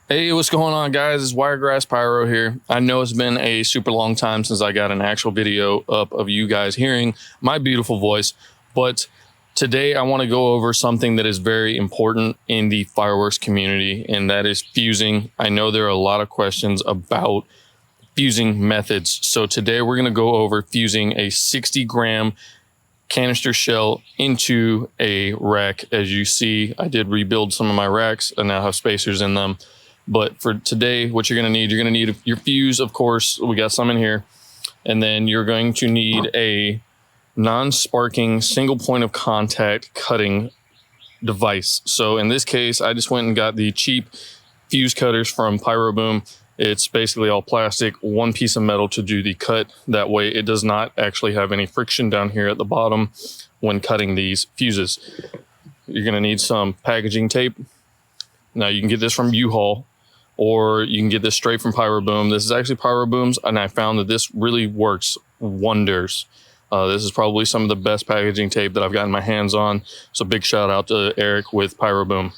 Hey, what's going on, guys? It's Wiregrass Pyro here. I know it's been a super long time since I got an actual video up of you guys hearing my beautiful voice, but today I want to go over something that is very important in the fireworks community, and that is fusing. I know there are a lot of questions about fusing methods, so today we're going to go over fusing a 60-gram canister shell into a rack. As you see, I did rebuild some of my racks and now have spacers in them. But for today, what you're going to need your fuse, of course. We got some in here. And then you're going to need a non-sparking single point of contact cutting device. So in this case, I just went and got the cheap fuse cutters from Pyro Boom. It's basically all plastic, one piece of metal to do the cut. That way it does not actually have any friction down here at the bottom when cutting these fuses. You're going to need some packaging tape. Now you can get this from U-Haul, or you can get this straight from Pyro Boom. This is actually Pyro Boom's, and I found that this really works wonders. This is probably some of the best packaging tape that I've gotten my hands on. So big shout out to Eric with Pyro Boom.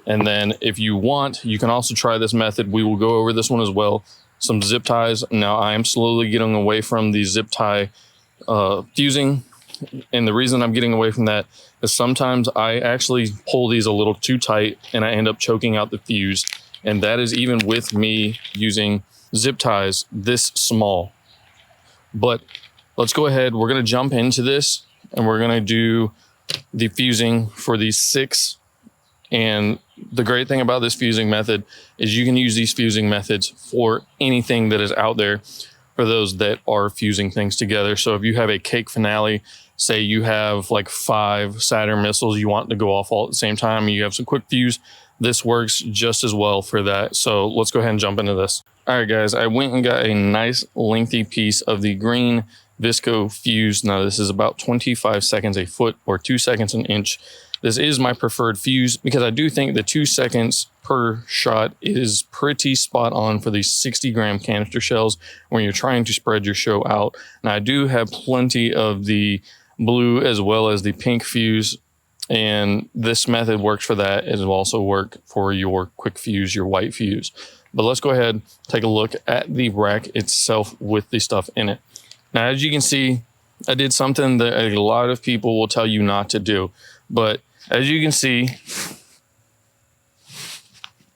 And then if you want, you can also try this method. We will go over this one as well. Some zip ties. Now I am slowly getting away from the zip tie fusing. And the reason I'm getting away from that is sometimes I actually pull these a little too tight and I end up choking out the fuse. And that is even with me using zip ties this small. But let's go ahead. We're going to jump into this and we're going to do the fusing for these 6. And the great thing about this fusing method is you can use these fusing methods for anything that is out there for those that are fusing things together. So if you have a cake finale, say you have like 5 Saturn missiles you want to go off all at the same time, and you have some quick fuse, this works just as well for that. So let's go ahead and jump into this. All right, guys, I went and got a nice lengthy piece of the green Visco fuse. Now this is about 25 seconds a foot or 2 seconds an inch. This is my preferred fuse because I do think the 2 seconds per shot is pretty spot on for these 60-gram canister shells when you're trying to spread your show out. Now I do have plenty of the blue as well as the pink fuse, and this method works for that. It will also work for your quick fuse, your white fuse. But let's go ahead, take a look at the rack itself with the stuff in it. Now, as you can see, I did something that a lot of people will tell you not to do, but as you can see,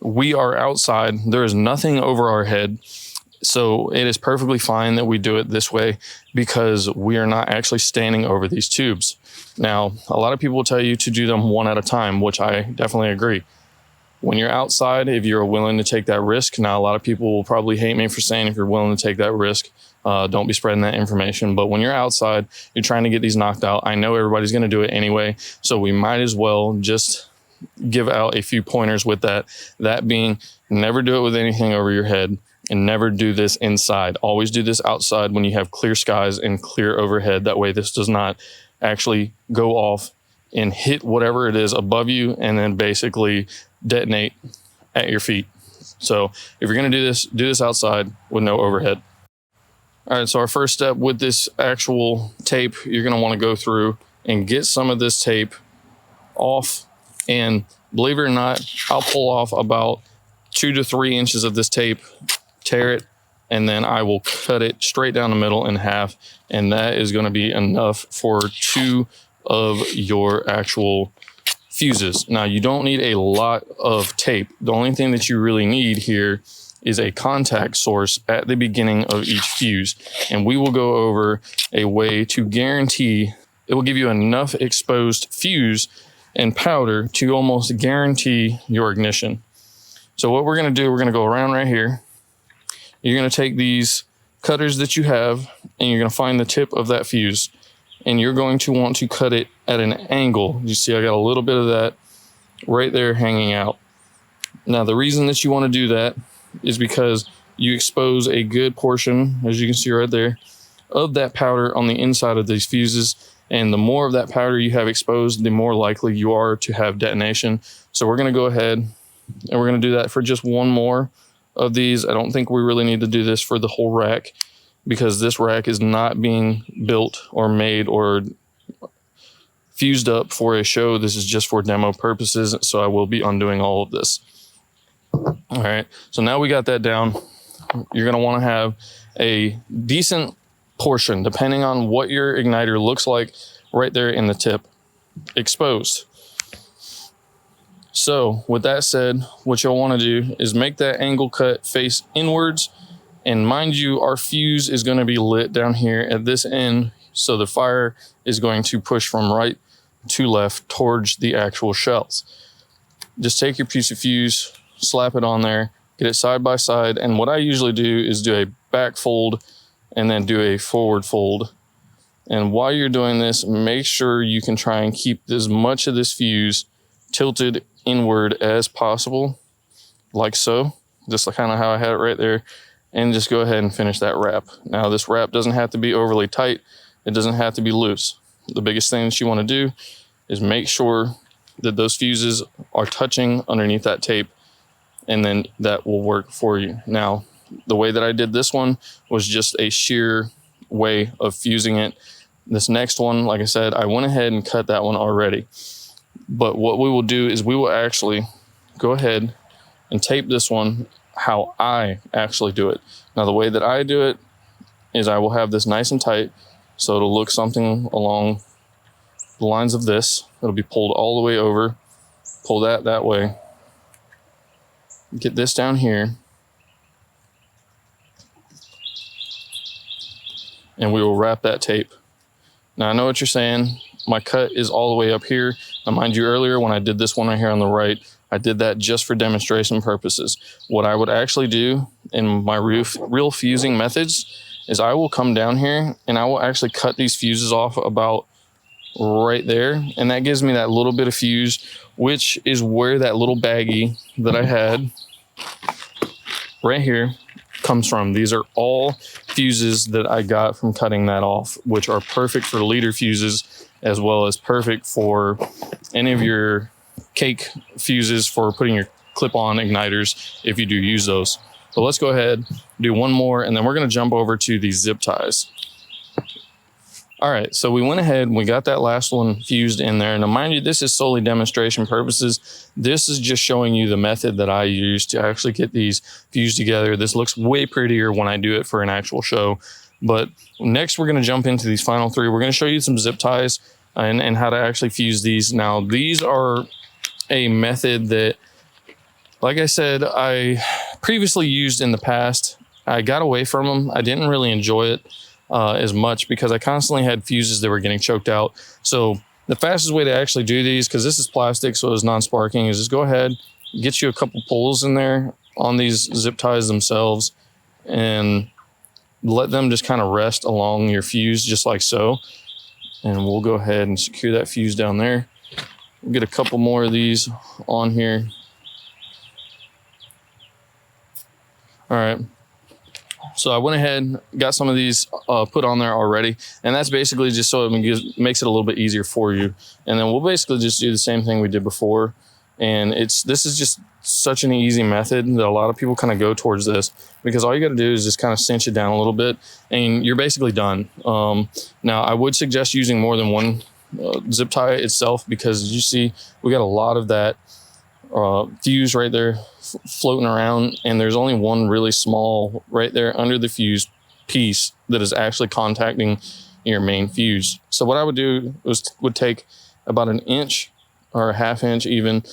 we are outside. There is nothing over our head. So it is perfectly fine that we do it this way because we are not actually standing over these tubes. Now, a lot of people will tell you to do them one at a time, which I definitely agree. When you're outside, if you're willing to take that risk, now a lot of people will probably hate me for saying if you're willing to take that risk, don't be spreading that information. But when you're outside, you're trying to get these knocked out. I know everybody's going to do it anyway, so we might as well just give out a few pointers with that. That being, never do it with anything over your head, and never do this inside. Always do this outside when you have clear skies and clear overhead. That way this does not actually go off and hit whatever it is above you and then basically detonate at your feet. So if you're going to do this outside with no overhead. All right, so our first step with this actual tape, you're going to want to go through and get some of this tape off. And believe it or not, I'll pull off about 2 to 3 inches of this tape, tear it, and then I will cut it straight down the middle in half. And that is going to be enough for 2 of your actual fuses. Now, you don't need a lot of tape. The only thing that you really need here is a contact source at the beginning of each fuse. And we will go over a way to guarantee it will give you enough exposed fuse and powder to almost guarantee your ignition. So what we're going to do, we're going to go around right here. You're going to take these cutters that you have and you're going to find the tip of that fuse, and you're going to want to cut it at an angle. You see I got a little bit of that right there hanging out. Now the reason that you want to do that is because you expose a good portion, as you can see right there, of that powder on the inside of these fuses. And the more of that powder you have exposed, the more likely you are to have detonation. So we're going to go ahead and we're going to do that for just one more of these. I don't think we really need to do this for the whole rack because this rack is not being built or made or fused up for a show. This is just for demo purposes. So I will be undoing all of this. All right, so now we got that down. You're gonna wanna have a decent portion, depending on what your igniter looks like, right there in the tip, exposed. So with that said, what you'll wanna do is make that angle cut face inwards. And mind you, our fuse is gonna be lit down here at this end. So the fire is going to push from right to left towards the actual shells. Just take your piece of fuse, slap it on there, get it side by side. And what I usually do is do a back fold and then do a forward fold. And while you're doing this, make sure you can try and keep as much of this fuse tilted inward as possible, like so, just like kind of how I had it right there. And just go ahead and finish that wrap. Now this wrap doesn't have to be overly tight. It doesn't have to be loose. The biggest thing that you want to do is make sure that those fuses are touching underneath that tape, and then that will work for you. Now, the way that I did this one was just a sheer way of fusing it. This next one, like I said, I went ahead and cut that one already. But what we will do is we will actually go ahead and tape this one how I actually do it. Now, the way that I do it is I will have this nice and tight, so it'll look something along the lines of this. It'll be pulled all the way over, pull that way, get this down here, and we will wrap that tape. Now, I know what you're saying. My cut is all the way up here. Now, mind you, earlier when I did this one right here on the right, I did that just for demonstration purposes. What I would actually do in my real fusing methods is I will come down here and I will actually cut these fuses off about right there. And that gives me that little bit of fuse, which is where that little baggie that I had right here comes from. These are all fuses that I got from cutting that off, which are perfect for leader fuses, as well as perfect for any of your cake fuses for putting your clip-on igniters if you do use those. So let's go ahead, do one more, and then we're going to jump over to these zip ties. All right, so we went ahead and we got that last one fused in there. Now, mind you, this is solely demonstration purposes. This is just showing you the method that I use to actually get these fused together. This looks way prettier when I do it for an actual show. But next, we're going to jump into these final three. We're going to show you some zip ties and how to actually fuse these. Now, these are a method that, like I said, I previously used in the past. I got away from them. I didn't really enjoy it as much because I constantly had fuses that were getting choked out. So the fastest way to actually do these, because this is plastic, so it's non-sparking, is just go ahead, get you a couple pulls in there on these zip ties themselves, and let them just kind of rest along your fuse, just like so. And we'll go ahead and secure that fuse down there. We'll get a couple more of these on here. All right. So I went ahead, got some of these put on there already, and that's basically just so it makes it a little bit easier for you. And then we'll basically just do the same thing we did before. And this is just such an easy method that a lot of people kind of go towards this, because all you got to do is just kind of cinch it down a little bit and you're basically done. Now, I would suggest using more than one zip tie itself, because as you see, we got a lot of that fuse right there floating around, and there's only one really small right there under the fuse piece that is actually contacting your main fuse. So what I would do would take about an inch or a half inch even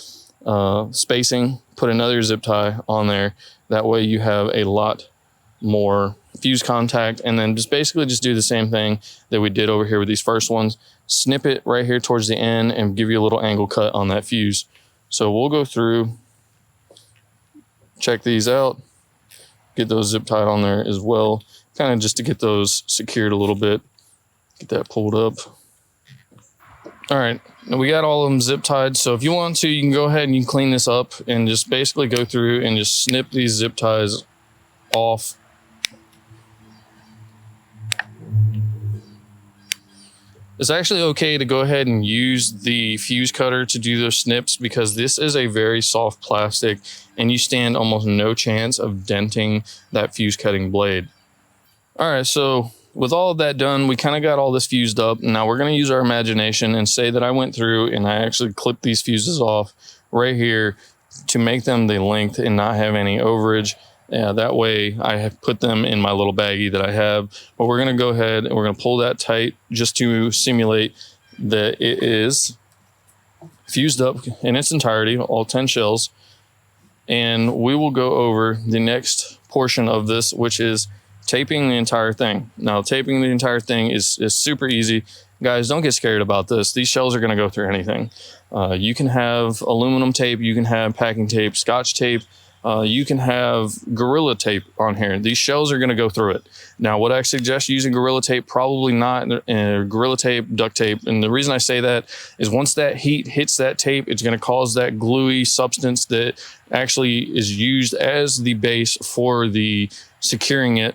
spacing, put another zip tie on there. That way you have a lot more fuse contact, and then just basically just do the same thing that we did over here with these first ones. Snip it right here towards the end and give you a little angle cut on that fuse. So we'll go through, check these out, get those zip tied on there as well, kind of just to get those secured a little bit, get that pulled up. All right, now we got all of them zip tied. So if you want to, you can go ahead and you can clean this up and just basically go through and just snip these zip ties off. It's actually okay to go ahead and use the fuse cutter to do those snips, because this is a very soft plastic and you stand almost no chance of denting that fuse cutting blade. All right, so with all of that done, we kind of got all this fused up. Now we're going to use our imagination and say that I went through and I actually clipped these fuses off right here to make them the length and not have any overage. That way I have put them in my little baggie that I have. But we're going to go ahead and we're going to pull that tight just to simulate that it is fused up in its entirety, all 10 shells. And we will go over the next portion of this, which is taping the entire thing. Now, taping the entire thing is super easy. Guys, don't get scared about this. These shells are going to go through anything. You can have aluminum tape, you can have packing tape, Scotch tape, you can have Gorilla Tape on here. These shells are going to go through it. Now, would I suggest using Gorilla Tape? Probably not. Gorilla Tape, duct tape. And the reason I say that is once that heat hits that tape, it's going to cause that gluey substance that actually is used as the base for the securing it.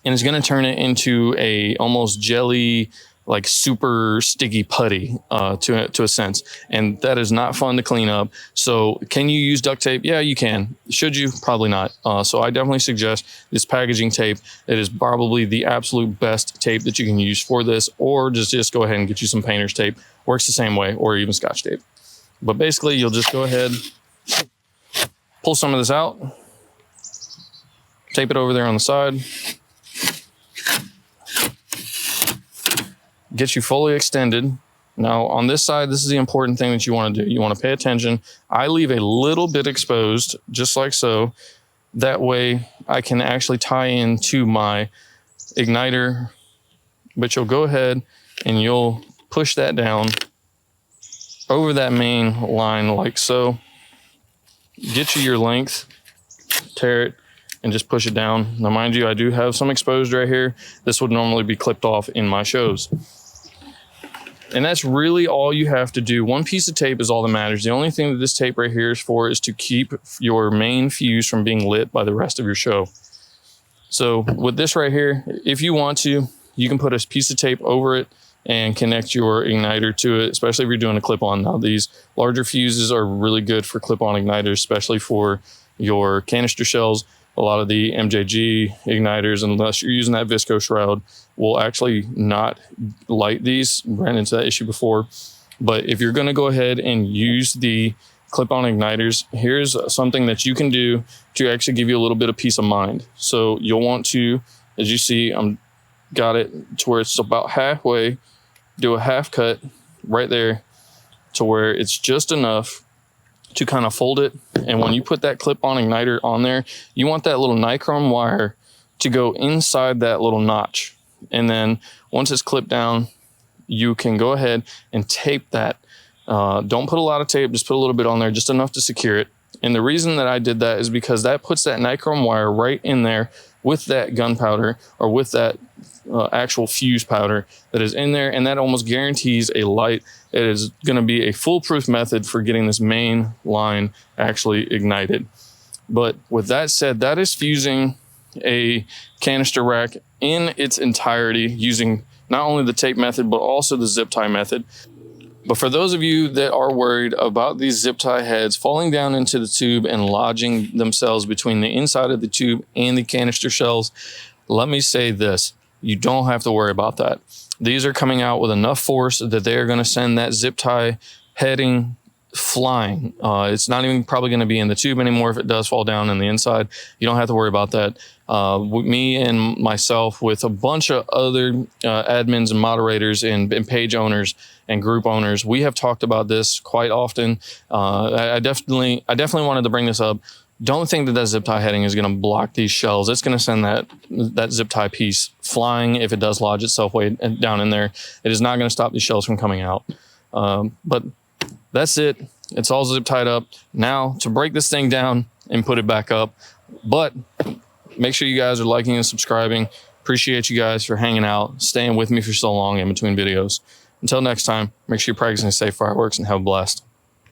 And it's going to turn it into a almost jelly, like super sticky putty to a sense. And that is not fun to clean up. So can you use duct tape? Yeah, you can. Should you? Probably not. So I definitely suggest this packaging tape. It is probably the absolute best tape that you can use for this, or just go ahead and get you some painter's tape. Works the same way, or even Scotch tape. But basically you'll just go ahead, pull some of this out, tape it over there on the side, get you fully extended. Now on this side, this is the important thing that you want to do. You want to pay attention. I leave a little bit exposed, just like so. That way I can actually tie into my igniter, but you'll go ahead and you'll push that down over that main line like so. Get you your length, tear it, and just push it down. Now, mind you, I do have some exposed right here. This would normally be clipped off in my shows. And that's really all you have to do. One piece of tape is all that matters. The only thing that this tape right here is for is to keep your main fuse from being lit by the rest of your show. So with this right here, if you want to, you can put a piece of tape over it and connect your igniter to it, especially if you're doing a clip-on. Now, these larger fuses are really good for clip-on igniters, especially for your canister shells. A lot of the MJG igniters, unless you're using that visco shroud, will actually not light these. Ran into that issue before. But if you're going to go ahead and use the clip-on igniters, here's something that you can do to actually give you a little bit of peace of mind. So you'll want to, as you see, I'm got it to where it's about halfway, do a half cut right there to where it's just enough to kind of fold it. And when you put that clip-on igniter on there, you want that little nichrome wire to go inside that little notch. And then once it's clipped down, you can go ahead and tape that. Don't put a lot of tape, just put a little bit on there, just enough to secure it. And the reason that I did that is because that puts that nichrome wire right in there with that gunpowder, or with that actual fuse powder that is in there, and that almost guarantees a light. It is going to be a foolproof method for getting this main line actually ignited. But with that said, that is fusing a canister rack in its entirety using not only the tape method, but also the zip tie method. But for those of you that are worried about these zip tie heads falling down into the tube and lodging themselves between the inside of the tube and the canister shells, let me say this. You don't have to worry about that. These are coming out with enough force that they are going to send that zip tie heading flying. It's not even probably going to be in the tube anymore if it does fall down in the inside. You don't have to worry about that. Me and myself, with a bunch of other admins and moderators and page owners and group owners, we have talked about this quite often. I definitely wanted to bring this up. Don't think that zip tie heading is going to block these shells. It's going to send that zip tie piece flying if it does lodge itself way down in there. It is not going to stop these shells from coming out. But that's it. It's all zip tied up. Now to break this thing down and put it back up. But make sure you guys are liking and subscribing. Appreciate you guys for hanging out, staying with me for so long in between videos. Until next time, make sure you're practicing safe fireworks and have a blast.